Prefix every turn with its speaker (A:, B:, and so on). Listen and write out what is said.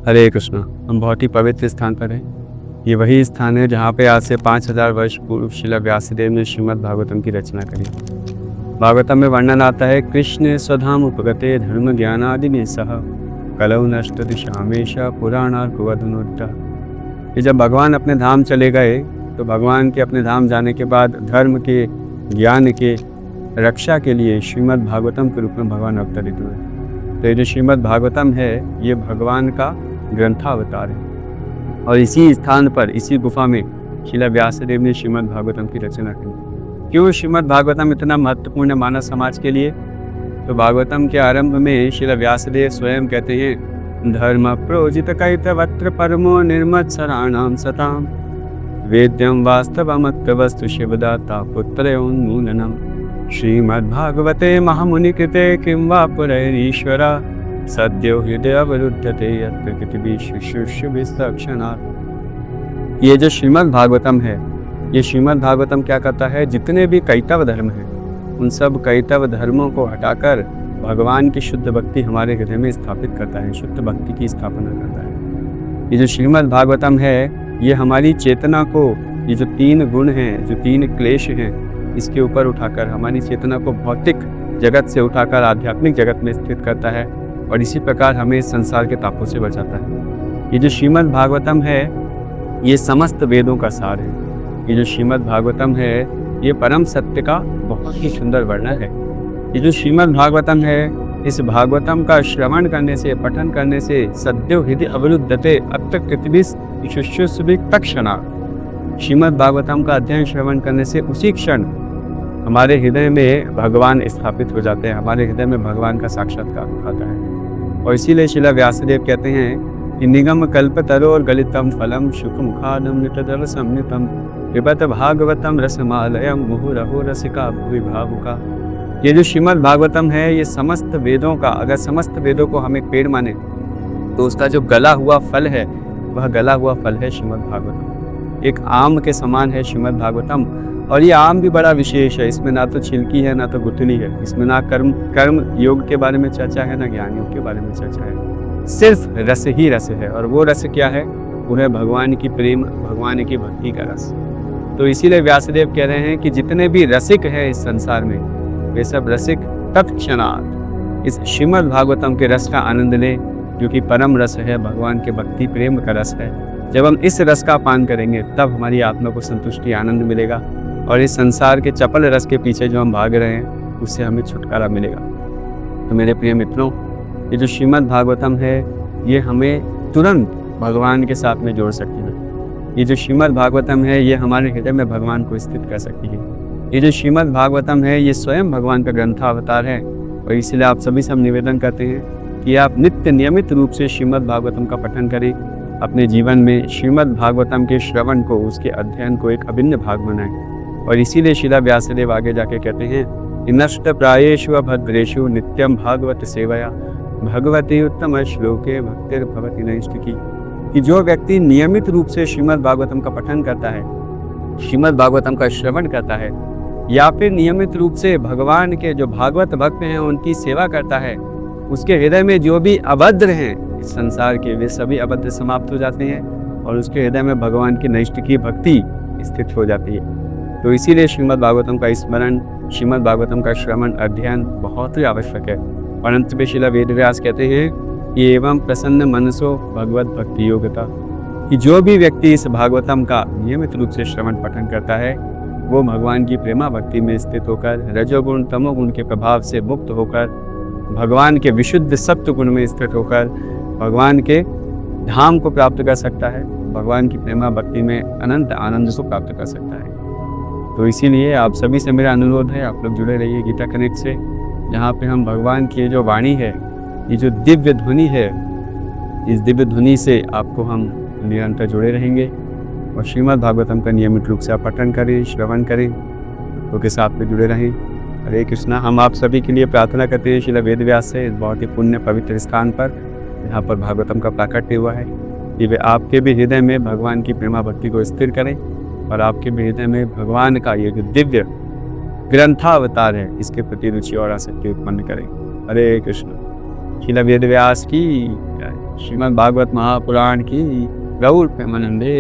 A: हरे कृष्णा। हम बहुत ही पवित्र स्थान पर हैं। ये वही स्थान है जहाँ पे आज से 5000 वर्ष पूर्व श्रील व्यासदेव ने श्रीमद् भागवतम की रचना करी। भागवतम में वर्णन आता है, कृष्ण स्वधाम उपगते धर्म ज्ञानादि में सह कलौ नष्ट दिशामेशा पुराणार्कुवधनुद्धा। कि जब भगवान अपने धाम चले गए तो भगवान के अपने धाम जाने के बाद धर्म के, ज्ञान के रक्षा के लिए श्रीमद् भागवतम के रूप में भगवान अवतरित हुए। तो ये जो श्रीमद् भागवतम है ये भगवान का ग्रंथावतार है और इसी स्थान पर, इसी गुफा में श्रील व्यासदेव ने श्रीमद् भागवतम की रचना की। क्यों श्रीमद् भागवतम इतना महत्वपूर्ण है मानव समाज के लिए? तो भागवतम के आरंभ में श्रील व्यासदेव स्वयं कहते हैं, धर्म प्रोजित कैतवत्र परमो निर्मत्सराणाम सताम वेद्यम वास्तवमत्र वस्तु शिवदाता पुत्रोन्मूलनम श्रीमद्भागवते महामुनि कृते किं वा पुरैरीश्वरा सद्यो हृदय अवरुद्धते यत्र कृतिभिः शुश्रूषुभिस्तक्षणात्। ये जो श्रीमद् भागवतम है, ये श्रीमद् भागवतम क्या करता है, जितने भी कैतव धर्म हैं उन सब कैतव धर्मों को हटाकर भगवान की शुद्ध भक्ति हमारे हृदय में स्थापित करता है, शुद्ध भक्ति की स्थापना करता है। ये जो श्रीमद् भागवतम है ये हमारी चेतना को, ये जो 3 गुण हैं, जो 3 क्लेश हैं, इसके ऊपर उठाकर हमारी चेतना को भौतिक जगत से उठाकर आध्यात्मिक जगत में स्थित करता है और इसी प्रकार हमें संसार के तापों से बचाता है। ये जो श्रीमद् भागवतम है ये समस्त वेदों का सार है। ये जो श्रीमद् भागवतम है ये परम सत्य का बहुत ही सुंदर वर्णन है। ये जो श्रीमद् भागवतम है, इस भागवतम का श्रवण करने से, पठन करने से सद्यो हृदय अवरुद्धते अत्र कृतिभिः शुश्रूषुभिस्तक्षणात्। श्रीमद् भागवतम का अध्ययन श्रवण करने से उसी क्षण हमारे हृदय में भगवान स्थापित हो जाते हैं, हमारे हृदय में भगवान का साक्षात्कार होता है। और इसीलिए श्रील व्यासदेव कहते हैं कि निगम कल्पतरोर गलितम फलम शुकमुखादम नितदर संनितम पिबत भागवतम रसमालयम मुहुरहो रसिका भुवि भावुका। ये जो श्रीमद् भागवतम है ये समस्त वेदों का, अगर समस्त वेदों को हम एक पेड़ माने तो उसका जो गला हुआ फल है वह गला हुआ फल है श्रीमद् भागवतम। एक आम के समान है श्रीमद् भागवतम। और ये आम भी बड़ा विशेष है, इसमें ना तो छिलकी है ना तो गुठली है, इसमें ना कर्म योग के बारे में चर्चा है ना ज्ञान योग के बारे में चर्चा है, सिर्फ रस ही रस है। और वो रस क्या है? वो है भगवान की प्रेम, भगवान की भक्ति का रस। तो इसीलिए व्यासदेव कह रहे हैं कि जितने भी रसिक हैं इस संसार में वे सब रसिक तत्क्षणात् इस श्रीमद् भागवतम के रस का आनंद लें, जो कि परम रस है, भगवान के भक्ति प्रेम का रस है। जब हम इस रस का पान करेंगे तब हमारी आत्मा को संतुष्टि, आनंद मिलेगा और इस संसार के चपल रस के पीछे जो हम भाग रहे हैं उससे हमें छुटकारा मिलेगा। तो मेरे प्रिय मित्रों, ये जो श्रीमद् भागवतम है ये हमें तुरंत भगवान के साथ में जोड़ सकती है। ये जो श्रीमद् भागवतम है ये हमारे हृदय में भगवान को स्थित कर सकती है। ये जो श्रीमद् भागवतम है ये स्वयं भगवान का ग्रंथावतार है। और इसलिए आप सभी से हम निवेदन करते हैं कि आप नित्य नियमित रूप से श्रीमद् भागवतम का पठन करें, अपने जीवन में श्रीमद् भागवतम के श्रवण को, उसके अध्ययन को एक अभिन्न भाग बनाएं। और इसीलिए श्रील व्यासदेव आगे जाके कहते हैं कि नष्ट प्रायेषु अभद्रेषु नित्यम भागवत सेवया भगवती उत्तम श्लोके भक्तिर्भवति नैष्ठिकी। कि जो व्यक्ति नियमित रूप से श्रीमद् भागवतम का पठन करता है, श्रीमद् भागवतम का श्रवण करता है, या फिर नियमित रूप से भगवान के जो भागवत भक्त हैं उनकी सेवा करता है, उसके हृदय में जो भी अभद्र हैं इस संसार के, वे सभी अभद्र समाप्त हो जाते हैं और उसके हृदय में भगवान की नैष्ठिकी भक्ति स्थित हो जाती है। तो इसीलिए श्रीमद् भागवतम का स्मरण, श्रीमद् भागवतम का श्रवण, अध्ययन बहुत ही आवश्यक है। और अंत में श्रील वेदव्यास कहते हैं कि एवं प्रसन्न मनसो भगवत भक्ति योगता। कि जो भी व्यक्ति इस भागवतम का नियमित रूप से श्रवण पठन करता है वो भगवान की प्रेमा भक्ति में स्थित होकर, रजोगुण तमोगुण के प्रभाव से मुक्त होकर, भगवान के विशुद्ध सत्व गुण में स्थित होकर भगवान के धाम को प्राप्त कर सकता है, भगवान की प्रेमा भक्ति में अनंत आनंद को प्राप्त कर सकता है। तो इसीलिए आप सभी से मेरा अनुरोध है, आप लोग जुड़े रहिए गीता कनेक्ट से, जहाँ पे हम भगवान की जो वाणी है, ये जो दिव्य ध्वनि है, इस दिव्य ध्वनि से आपको हम निरंतर जुड़े रहेंगे। और श्रीमद् भागवतम का नियमित रूप से आप पठन करें, श्रवण करें, उनके साथ में जुड़े रहें। हरे कृष्णा। हम आप सभी के लिए प्रार्थना करते हैं श्रील वेदव्यास से, इस बहुत ही पुण्य पवित्र स्थान पर जहाँ पर भागवतम का प्राकट्य हुआ है, कि वे आपके भी हृदय में भगवान की प्रेमा भक्ति को स्थिर करें और आपके भी हृदय में भगवान का ये जो दिव्य ग्रंथावतार है इसके प्रति रुचि और आसक्ति उत्पन्न करें। हरे कृष्ण। श्रील वेदव्यास की श्रीमद् भागवत महापुराण की गौर प्रेमानंदे।